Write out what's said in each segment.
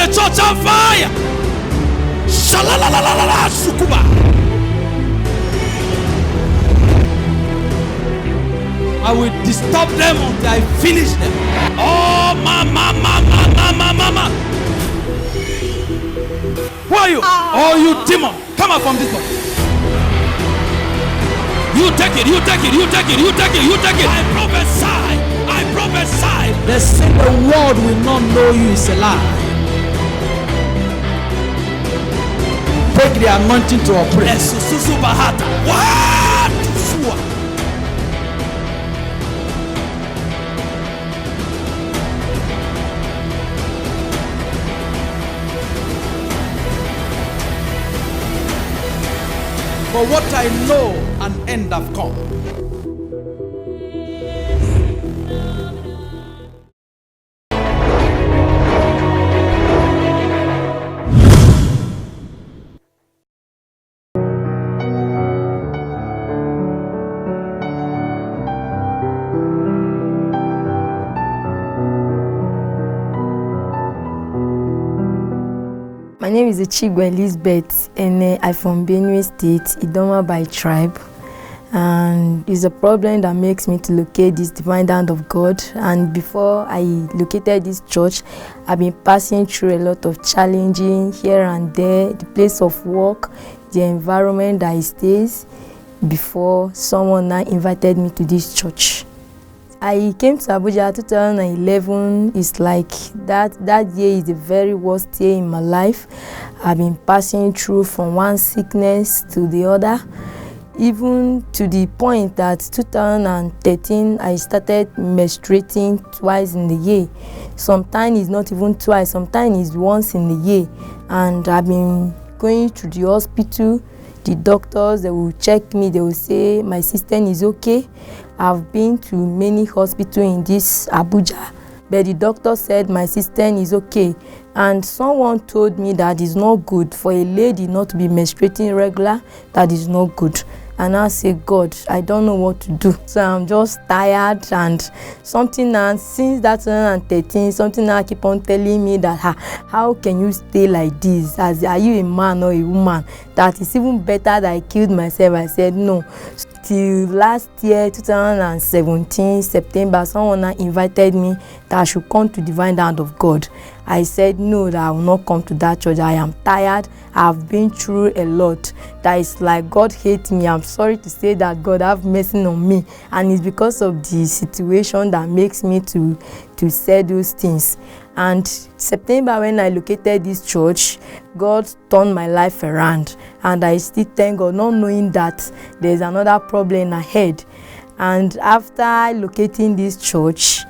the church on fire. Shalalalala sukuba. I will disturb them until I finish them. Oh, mama. Who are you? Oh, you demon. Come out from this box. You take it. I prophesy. They say the world will not know you is a lie. Take the anointing to operate. What? For what I know, an end have come. My name is Echigwe Elizabeth, and I'm from Benue State, Idoma by tribe. And it's a problem that makes me to locate this divine hand of God. And before I located this church, I've been passing through a lot of challenging here and there, the place of work, the environment that I stays, before someone now invited me to this church. I came to Abuja 2011. It's like that year is the very worst year in my life. I've been passing through from one sickness to the other, even to the point that 2013 I started menstruating twice in the year. Sometimes it's not even twice, sometimes it's once in the year. And I've been going to the hospital. The doctors, they will check me, they will say my system is okay. I've been to many hospitals in this Abuja, but the doctor said my system is okay. And someone told me that it's not good for a lady not to be menstruating regular, that is not good. And I said, God, I don't know what to do. So I'm just tired, and something now, since that 2013, something now keep on telling me that how can you stay like this? Are you a man or a woman? That is even better that I killed myself. I said no. Till last year, 2017, September, someone invited me that I should come to Divine Hand of God. I said no, that I will not come to that church. I am tired. I've been through a lot. That is like God hates me. I'm sorry to say that God have mercy on me. And it's because of the situation that makes me to say those things. And September, when I located this church, God turned my life around. And I still thank God, not knowing that there's another problem ahead. And after locating this church,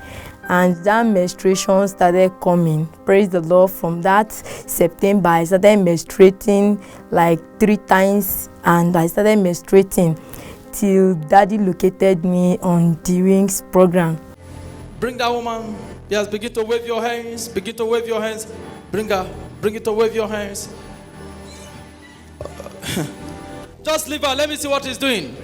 and that menstruation started coming, praise the Lord, from that September, I started menstruating like 3 times, and I started menstruating till Daddy located me on the Wings program. Bring that woman. Yes, begin to wave your hands. Begin to wave your hands. Bring her. Bring it to wave your hands. Just leave her. Let me see what he's doing.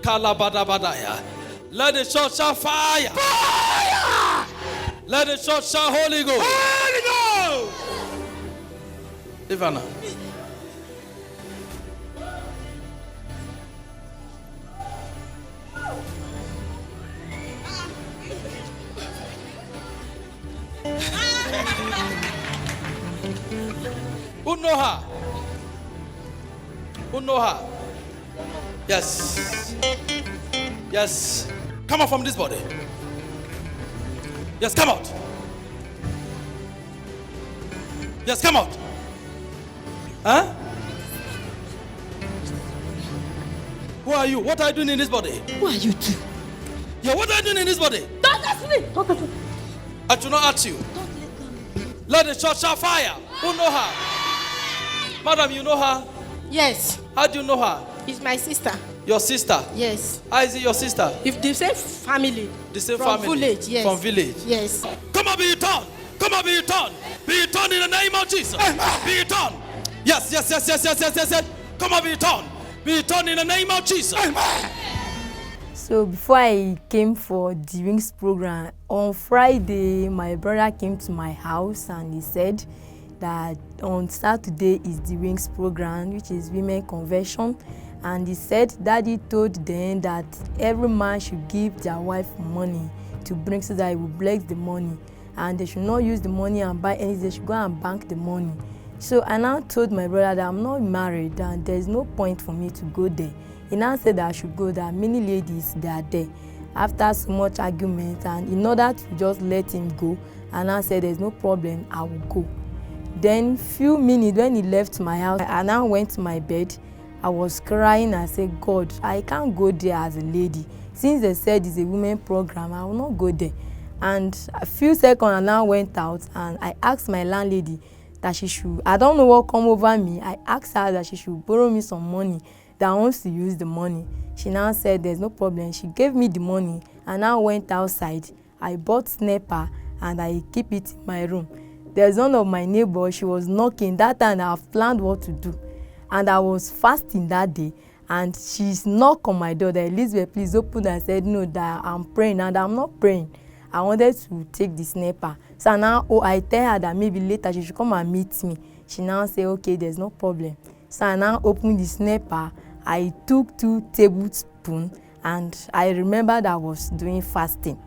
Kalabadabadaya. Let the church shout fire. Fire! Let the church shout Holy Ghost. Holy Ghost! Leave her now. Who know her? Who know her? Yes. Yes. Come out from this body. Yes, come out. Yes, come out. Huh? Who are you? What are you doing in this body? Who are you two? Yeah, what are you doing in this body? Don't ask me. Don't ask me. I should not ask you. Let the church shout fire. Who know her? Madam, you know her? Yes. How do you know her? It's my sister. Your sister? Yes. How is it your sister? If the same family. The same from family? Village, yes. From village? Yes. Come on, be returned. Come on, be returned. Be returned in the name of Jesus. Be returned. Yes, yes, yes, yes, yes, yes, yes, yes. Come on, be returned. Be returned in the name of Jesus. So before I came for the Wings program, on Friday, my brother came to my house and he said that on Saturday is the Wings program, which is Women Convention. And he said Daddy told them that every man should give their wife money to bring so that he will bless the money. And they should not use the money and buy anything, they should go and bank the money. So I now told my brother that I'm not married and there's no point for me to go there. He now said that I should go, there are many ladies that are there. After so much argument, and in order to just let him go, I now said there's no problem, I will go. Then few minutes when he left my house, I now went to my bed. I was crying. I said, God, I can't go there as a lady. Since they said it's a women program, I will not go there. And a few seconds I now went out and I asked my landlady that she should, I don't know what come over me, I asked her that she should borrow me some money, that wants to use the money. She now said there's no problem. She gave me the money and I went outside. I bought snapper and I keep it in my room. There's one of my neighbors, she was knocking. That time I've planned what to do. And I was fasting that day. And she's knocked on my door that Elizabeth, please open. I said no, that I'm praying, and I'm not praying. I wanted to take the snapper. So now I tell her that maybe later she should come and meet me. She now say okay, there's no problem. So I now opened the snapper. I took 2 tablespoons and I remembered I was doing fasting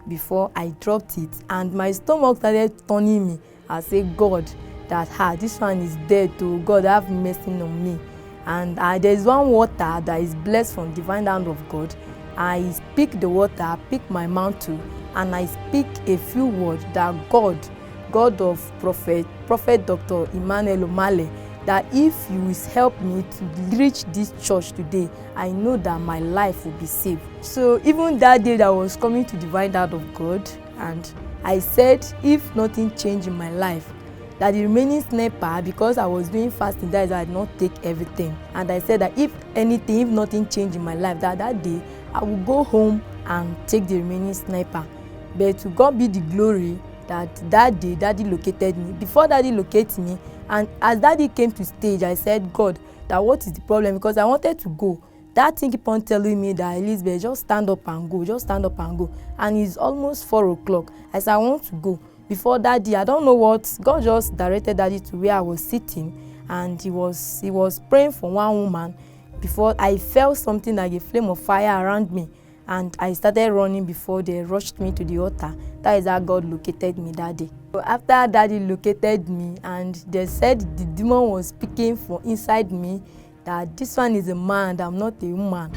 before I dropped it, and my stomach started turning me. I said, God, that this one is dead too. God, have mercy on me. And there's one water that is blessed from divine hand of God. I speak the water, pick my mantle, and I speak a few words that God of Prophet Dr. Emmanuel Omale, that if you will help me to reach this church today, I know that my life will be saved. So even that day that I was coming to divine hand of God, and I said if nothing changed in my life, that the remaining snapper, because I was doing fasting, that is I did not take everything. And I said that if nothing changed in my life, that day I will go home and take the remaining snapper. But to God be the glory that day Daddy located me. Before Daddy located me, and as Daddy came to stage, I said, God, that what is the problem? Because I wanted to go. That thing keep on telling me that Elizabeth, just stand up and go, just stand up and go. And it's almost 4 o'clock. I said, I want to go. Before Daddy, I don't know what, God just directed Daddy to where I was sitting, and he was praying for one woman. Before I felt something like a flame of fire around me, and I started running before they rushed me to the altar. That is how God located me that day. So after Daddy located me, and they said the demon was speaking from inside me, that this one is a man, that I'm not a woman.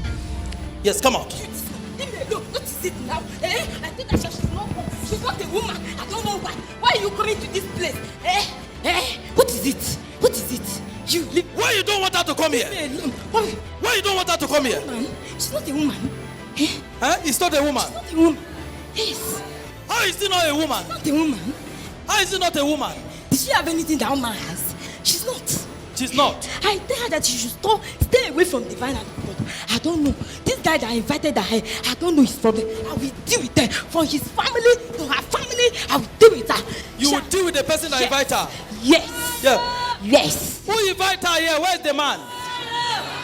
Yes, come out. What is it now? I think that she's not a woman. I don't know why. Why are you coming to this place? What is it? What is it? You leave. Why you don't want her to come here? Why you don't want her to come here? Woman? She's not a woman. It's not a woman. She's not a woman. Yes. How is it not a woman? Not a woman. How is it not a woman? Did she have anything that woman has? She's not. She's not. I tell her that she should stay away from divine hand of God. I don't know. This guy that invited her here, I don't know his problem. I will deal with her. From his family to her family, I will deal with her. You will deal with the person that invite her? Yes. Yeah. Yes. Who invite her here? Where's the man?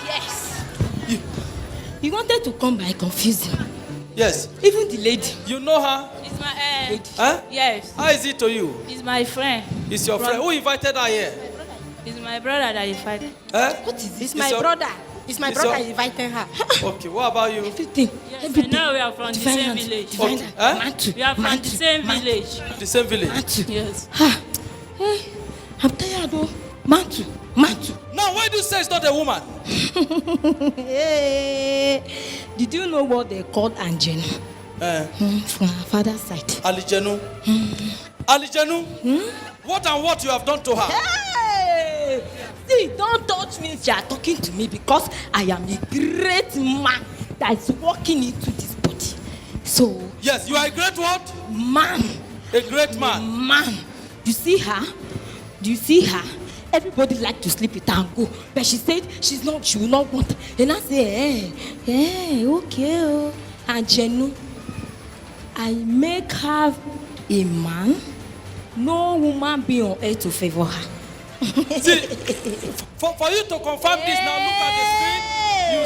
Yes. He wanted to come by confusing. Yes. Even the lady. You know her? It's my Huh? Yes. How is it to you? It's my friend. It's your friend. Who invited her here? It's my brother that invited. What is this? My your- brother. It's my it's brother your- inviting her. Okay, what about you? Everything. Yes, Everything. now we are from the Divine same hand. village. Divine Okay. hand. Huh? Mantle. We are from the Mantle. same Mantle. village. The same village. Mantle. Yes. I'm tired though. Mantle. Mantle. Now, why do you say it's not a woman? Did you know what they called Anjenu? From her father's side. Alijenu. Alijenu? What and what you have done to her? Hey! See, don't touch me if you are talking to me, because I am a great man that is walking into this body. So, Yes, you are a great what? man. A great man. Man. You see her? Do you see her? Everybody like to sleep with her and go. But she said she will not want. And I say, okay. Oh. And Jenu, I make her a man. No woman be on earth to favor her. See, for you to confirm this now, look at the screen. You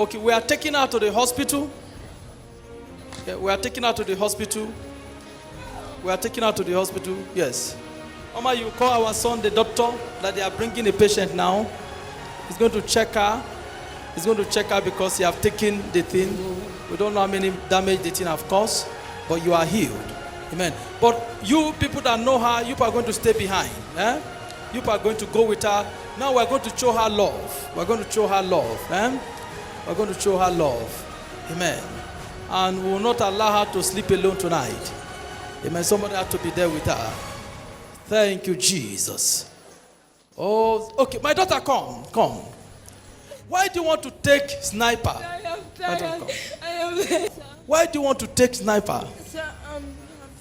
Okay, we are taking her to the hospital. Yeah, we are taking her to the hospital. We are taking her to the hospital. Yes. Mama, you call our son, the doctor, that they are bringing a patient now. He's going to check her. He's going to check her because he have taken the thing. We don't know how many damage the thing have caused, but you are healed. Amen. But you people that know her, you are going to stay behind. Eh? You are going to go with her. Now we're going to show her love. We're going to show her love. Eh? We're going to show her love. Amen. And we will not allow her to sleep alone tonight. Amen. Somebody has to be there with her. Thank you, Jesus. Oh, okay. My daughter, come. Why do you want to take sniper? I am tired. I am tired. Why do you want to take sniper? Sir, I'm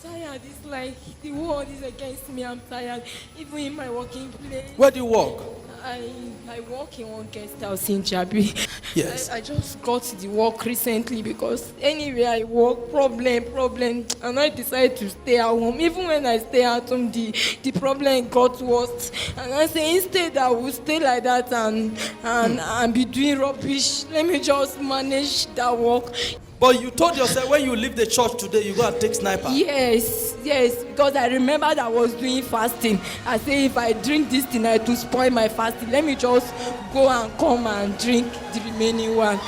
tired. It's like the world is against me. I'm tired. Even in my working place. Where do you work? I work in one guest house in Jabi. Yes. I just got the work recently because anywhere I work, problem. And I decided to stay at home. Even when I stay at home, the problem got worse. And I say instead I will stay like that and be doing rubbish. Let me just manage that work. But you told yourself when you leave the church today, you go and take sniper. Yes, because I remember that I was doing fasting. I say if I drink this thing, I to spoil my fasting. Let me just go and come and drink the remaining one.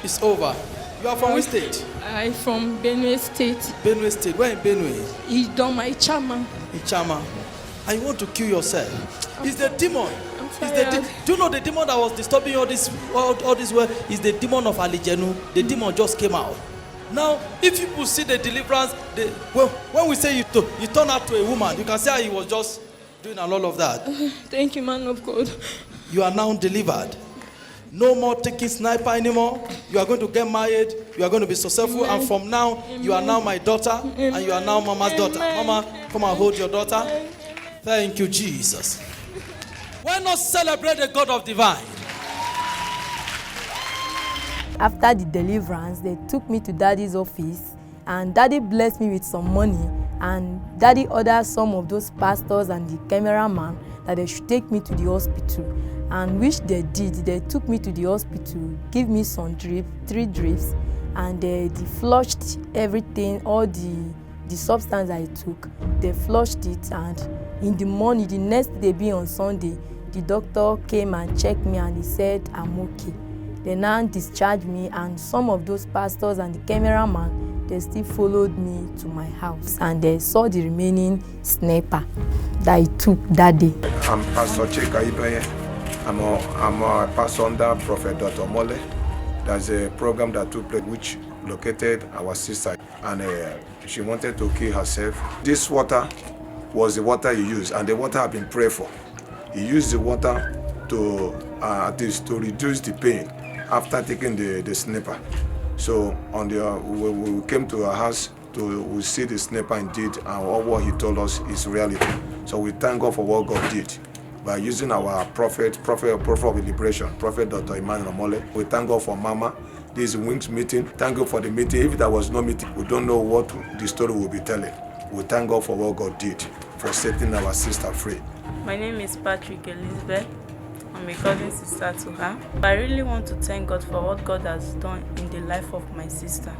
It's over. You are from which state? I'm from Benue State. Benue State. Where in Benue? Idoma Ichama. Ichama. And you want to kill yourself. It's the demon. Do you know the demon that was disturbing all this world is the demon of Alijenu? The demon just came out. Now, if people see the deliverance, when we say you turn out to a woman, you can say he was just doing a lot of that. Thank you, man of God. You are now delivered. No more taking sniper anymore. You are going to get married. You are going to be successful. Amen. And from now, you are now my daughter. Amen. And you are now Mama's daughter. Amen. Mama, come and hold your daughter. Thank you, Jesus. Why not celebrate the God of divine? After the deliverance, they took me to daddy's office and daddy blessed me with some money, and daddy ordered some of those pastors and the cameraman that they should take me to the hospital, and which they did. They took me to the hospital, give me some 3 drips, and they flushed everything, all the substance I took. They flushed it, and in the morning, the next day being on Sunday, the doctor came and checked me and he said I'm okay. They now discharged me, and some of those pastors and the cameraman, they still followed me to my house and they saw the remaining sniper that I took that day. I'm Pastor Chika Ibrahim. I'm a pastor under Prophet Dr. Mole. There's a program that took place which located our sister, and she wanted to kill herself. This water was the water he used, and the water had been prayed for. He used the water to reduce the pain after taking the sniper. So we came to our house we see the sniper indeed, and all what he told us is reality. So we thank God for what God did by using our prophet of liberation, Prophet Dr. Emmanuel Mole. We thank God for Mama. This is Wings meeting. Thank God for the meeting. If there was no meeting, we don't know what the story will be telling. We thank God for what God did for setting our sister free. My name is Patrick Elizabeth. I'm a cousin sister to her. I really want to thank God for what God has done in the life of my sister.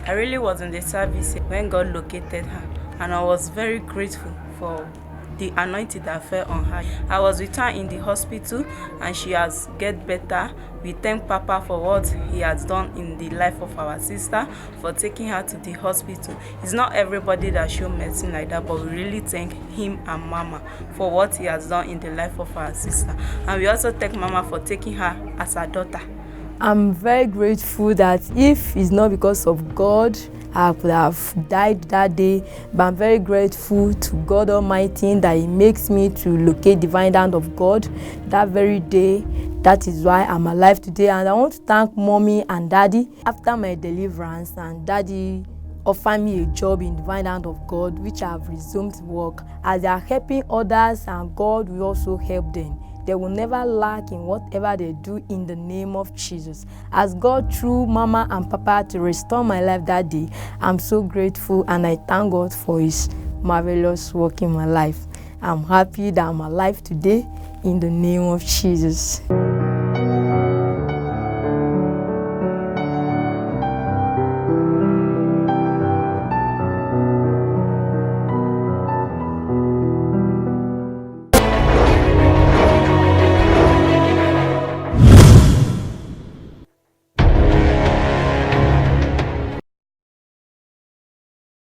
I really was in the service when God located her, and I was very grateful for the anointing that fell on her. I was with her in the hospital and she has get better. We thank Papa for what he has done in the life of our sister, for taking her to the hospital. It's not everybody that show medicine like that, but we really thank him and Mama for what he has done in the life of our sister. And we also thank Mama for taking her as our daughter. I'm very grateful that if it's not because of God, I could have died that day, but I'm very grateful to God Almighty that He makes me to locate divine hand of God that very day. That is why I'm alive today, and I want to thank Mommy and Daddy. After my deliverance, and Daddy offered me a job in divine hand of God, which I have resumed work, as they are helping others, and God will also help them. They will never lack in whatever they do in the name of Jesus. As God through Mama and Papa to restore my life that day, I'm so grateful, and I thank God for His marvelous work in my life. I'm happy that I'm alive today in the name of Jesus.